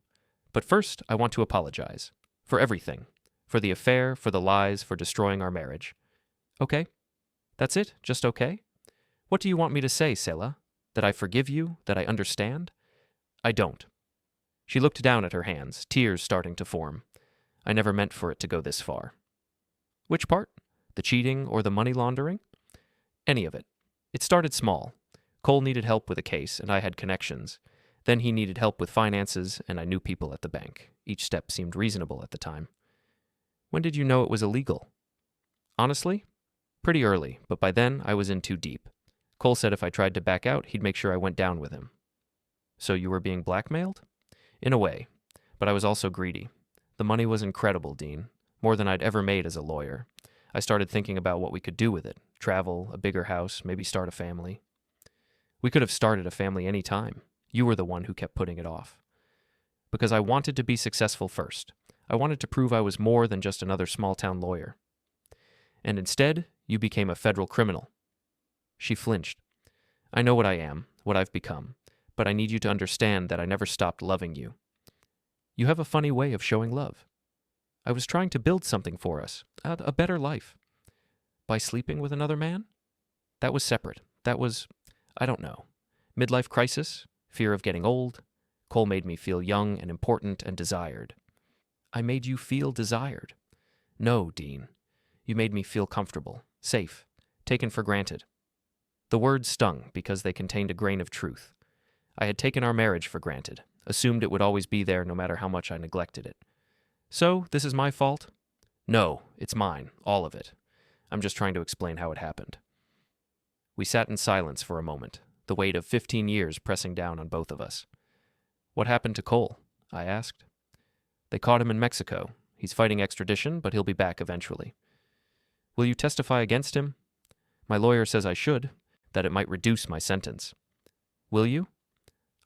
But first, I want to apologize. For everything. For the affair, for the lies, for destroying our marriage." "Okay? That's it? Just okay? What do you want me to say, Selah? That I forgive you? That I understand?" "I don't." She looked down at her hands, tears starting to form. I never meant for it to go this far. "Which part? The cheating or the money laundering?" "Any of it. It started small. Cole needed help with a case, and I had connections. Then he needed help with finances, and I knew people at the bank. Each step seemed reasonable at the time." "When did you know it was illegal?" "Honestly? Pretty early, but by then I was in too deep. Cole said if I tried to back out, he'd make sure I went down with him." So you were being blackmailed? In a way, but I was also greedy. The money was incredible, Dean, more than I'd ever made as a lawyer. I started thinking about what we could do with it. Travel, a bigger house, maybe start a family. We could have started a family any time. You were the one who kept putting it off. Because I wanted to be successful first. I wanted to prove I was more than just another small-town lawyer. And instead, you became a federal criminal. She flinched. I know what I am, what I've become, but I need you to understand that I never stopped loving you. You have a funny way of showing love. I was trying to build something for us, a better life. By sleeping with another man? That was separate. That was, I don't know, midlife crisis, fear of getting old. Cole made me feel young and important and desired. I made you feel desired. No, Dean. You made me feel comfortable, safe, taken for granted. The words stung because they contained a grain of truth. I had taken our marriage for granted, assumed it would always be there no matter how much I neglected it. So, this is my fault? No, it's mine, all of it. I'm just trying to explain how it happened. We sat in silence for a moment, the weight of 15 years pressing down on both of us. What happened to Cole? I asked. They caught him in Mexico. He's fighting extradition, but he'll be back eventually. Will you testify against him? My lawyer says I should, that it might reduce my sentence. Will you?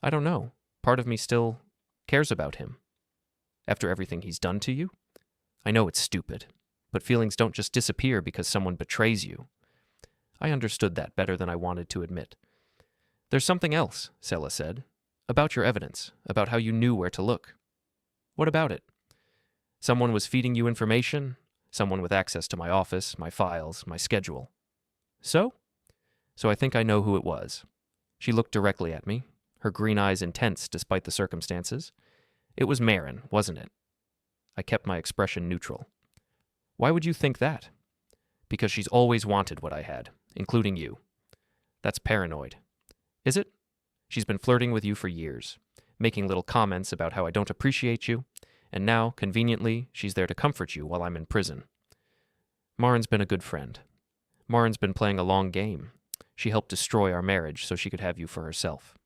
I don't know. Part of me still cares about him. After everything he's done to you? I know it's stupid, but feelings don't just disappear because someone betrays you. I understood that better than I wanted to admit. There's something else, Selah said. About your evidence, about how you knew where to look. What about it? Someone was feeding you information, someone with access to my office, my files, my schedule. So? So I think I know who it was. She looked directly at me, her green eyes intense despite the circumstances. It was Marin, wasn't it? I kept my expression neutral. Why would you think that? Because she's always wanted what I had, including you. That's paranoid. Is it? She's been flirting with you for years, making little comments about how I don't appreciate you, and now, conveniently, she's there to comfort you while I'm in prison. Marin's been a good friend. Marin's been playing a long game. She helped destroy our marriage so she could have you for herself.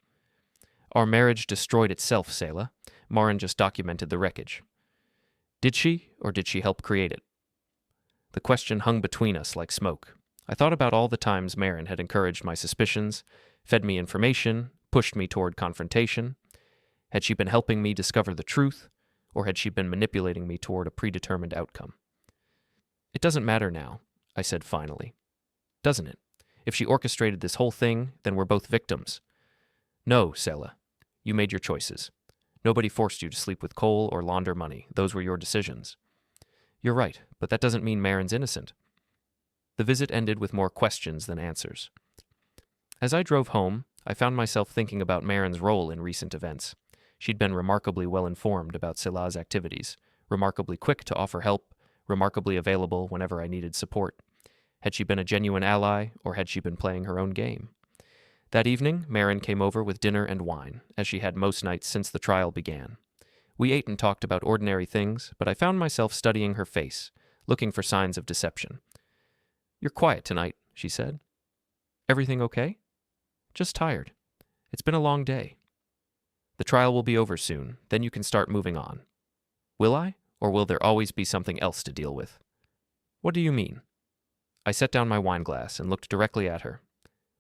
Our marriage destroyed itself, Selah. Marin just documented the wreckage. Did she, or did she help create it? The question hung between us like smoke. I thought about all the times Marin had encouraged my suspicions, fed me information, pushed me toward confrontation. Had she been helping me discover the truth, or had she been manipulating me toward a predetermined outcome? It doesn't matter now, I said finally. Doesn't it? If she orchestrated this whole thing, then we're both victims. No, Selah. You made your choices. Nobody forced you to sleep with Cole or launder money. Those were your decisions. You're right, but that doesn't mean Marin's innocent. The visit ended with more questions than answers. As I drove home, I found myself thinking about Marin's role in recent events. She'd been remarkably well informed about Selah's activities, remarkably quick to offer help, remarkably available whenever I needed support. Had she been a genuine ally, or had she been playing her own game? That evening, Marin came over with dinner and wine, as she had most nights since the trial began. We ate and talked about ordinary things, but I found myself studying her face, looking for signs of deception. You're quiet tonight, she said. Everything okay? Just tired. It's been a long day. The trial will be over soon, then you can start moving on. Will I, or will there always be something else to deal with? What do you mean? I set down my wine glass and looked directly at her.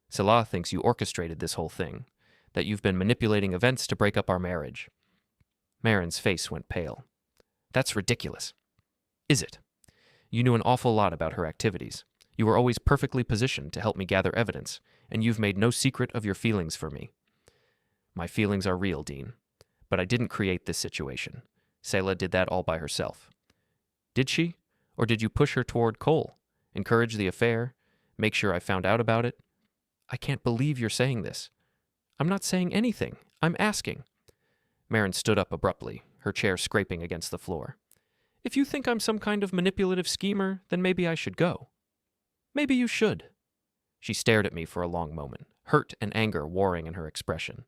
Selah thinks you orchestrated this whole thing, that you've been manipulating events to break up our marriage. Marin's face went pale. That's ridiculous. Is it? You knew an awful lot about her activities. You were always perfectly positioned to help me gather evidence, and you've made no secret of your feelings for me. My feelings are real, Dean. But I didn't create this situation. Selah did that all by herself. Did she? Or did you push her toward Cole? Encourage the affair? Make sure I found out about it? I can't believe you're saying this. I'm not saying anything. I'm asking. Marin stood up abruptly, her chair scraping against the floor. If you think I'm some kind of manipulative schemer, then maybe I should go. Maybe you should. She stared at me for a long moment, hurt and anger warring in her expression.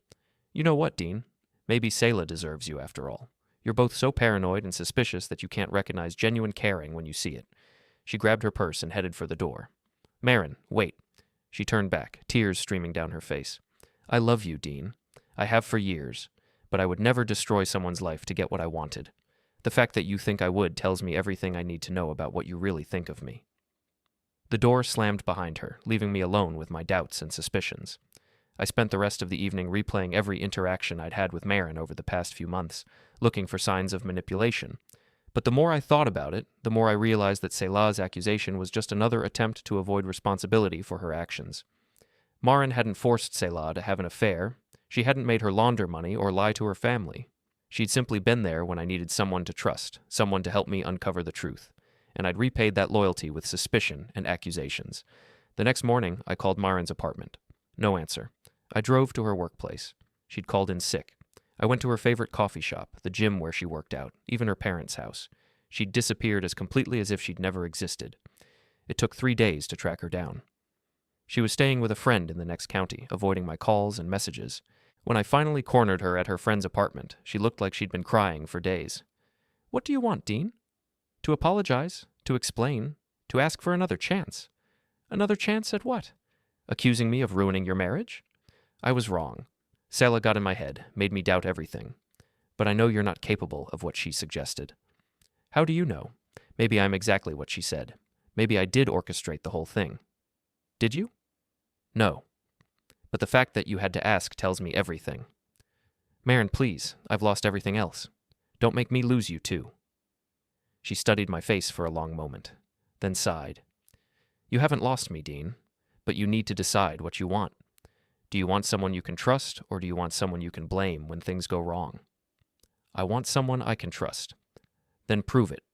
You know what, Dean? Maybe Selah deserves you after all. You're both so paranoid and suspicious that you can't recognize genuine caring when you see it. She grabbed her purse and headed for the door. Marin, wait. She turned back, tears streaming down her face. I love you, Dean. I have for years, but I would never destroy someone's life to get what I wanted. The fact that you think I would tells me everything I need to know about what you really think of me." The door slammed behind her, leaving me alone with my doubts and suspicions. I spent the rest of the evening replaying every interaction I'd had with Marin over the past few months, looking for signs of manipulation. But the more I thought about it, the more I realized that Selah's accusation was just another attempt to avoid responsibility for her actions. Marin hadn't forced Selah to have an affair. She hadn't made her launder money or lie to her family. She'd simply been there when I needed someone to trust, someone to help me uncover the truth. And I'd repaid that loyalty with suspicion and accusations. The next morning, I called Marin's apartment. No answer. I drove to her workplace. She'd called in sick. I went to her favorite coffee shop, the gym where she worked out, even her parents' house. She'd disappeared as completely as if she'd never existed. It took 3 days to track her down. She was staying with a friend in the next county, avoiding my calls and messages. When I finally cornered her at her friend's apartment, she looked like she'd been crying for days. "What do you want, Dean?" "To apologize, to explain, to ask for another chance." "Another chance at what?" "Accusing me of ruining your marriage?" I was wrong. Selah got in my head, made me doubt everything. But I know you're not capable of what she suggested. How do you know? Maybe I'm exactly what she said. Maybe I did orchestrate the whole thing. Did you? No. But the fact that you had to ask tells me everything. Marin, please, I've lost everything else. Don't make me lose you too. She studied my face for a long moment, then sighed. You haven't lost me, Dean, but you need to decide what you want. Do you want someone you can trust, or do you want someone you can blame when things go wrong? I want someone I can trust. Then prove it.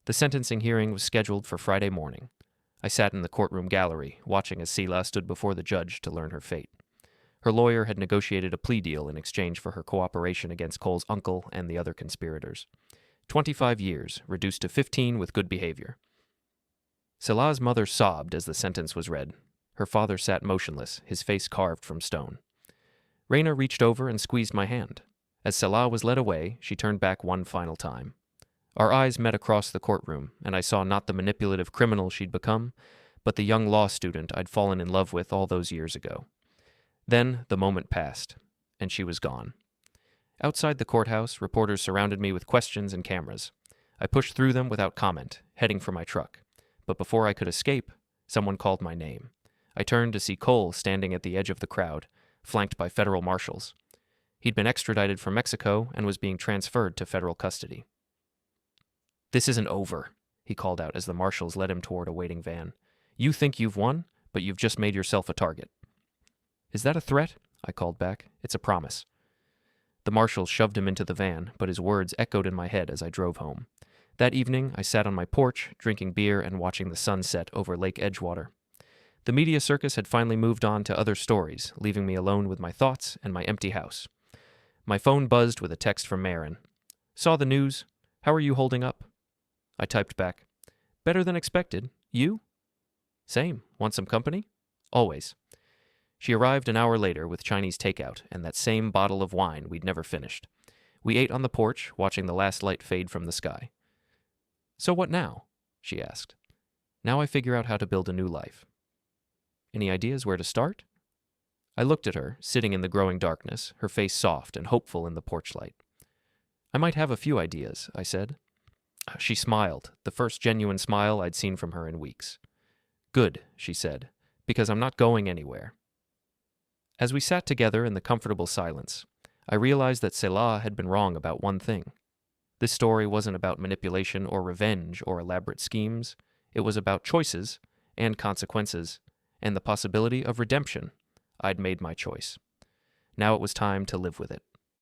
The sentencing hearing was scheduled for Friday morning. I sat in the courtroom gallery, watching as Selah stood before the judge to learn her fate. Her lawyer had negotiated a plea deal in exchange for her cooperation against Cole's uncle and the other conspirators. 25 years, reduced to 15 with good behavior. Selah's mother sobbed as the sentence was read. Her father sat motionless, his face carved from stone. Reina reached over and squeezed my hand. As Selah was led away, she turned back one final time. Our eyes met across the courtroom, and I saw not the manipulative criminal she'd become, but the young law student I'd fallen in love with all those years ago. Then the moment passed, and she was gone. Outside the courthouse, reporters surrounded me with questions and cameras. I pushed through them without comment, heading for my truck. But before I could escape, someone called my name. I turned to see Cole standing at the edge of the crowd, flanked by federal marshals. He'd been extradited from Mexico and was being transferred to federal custody. "This isn't over," he called out as the marshals led him toward a waiting van. "You think you've won, but you've just made yourself a target." "Is that a threat?" I called back. "It's a promise." The marshals shoved him into the van, but his words echoed in my head as I drove home. That evening, I sat on my porch, drinking beer and watching the sun set over Lake Edgewater. The media circus had finally moved on to other stories, leaving me alone with my thoughts and my empty house. My phone buzzed with a text from Marin. "Saw the news. How are you holding up?" I typed back, "Better than expected. You?" "Same. Want some company?" "Always." She arrived an hour later with Chinese takeout and that same bottle of wine we'd never finished. We ate on the porch, watching the last light fade from the sky. "So what now?" she asked. "Now I figure out how to build a new life." "Any ideas where to start?" I looked at her, sitting in the growing darkness, her face soft and hopeful in the porch light. "I might have a few ideas," I said. She smiled, the first genuine smile I'd seen from her in weeks. "Good," she said, "because I'm not going anywhere." As we sat together in the comfortable silence, I realized that Selah had been wrong about one thing. This story wasn't about manipulation or revenge or elaborate schemes. It was about choices and consequences and the possibility of redemption. I'd made my choice. Now it was time to live with it.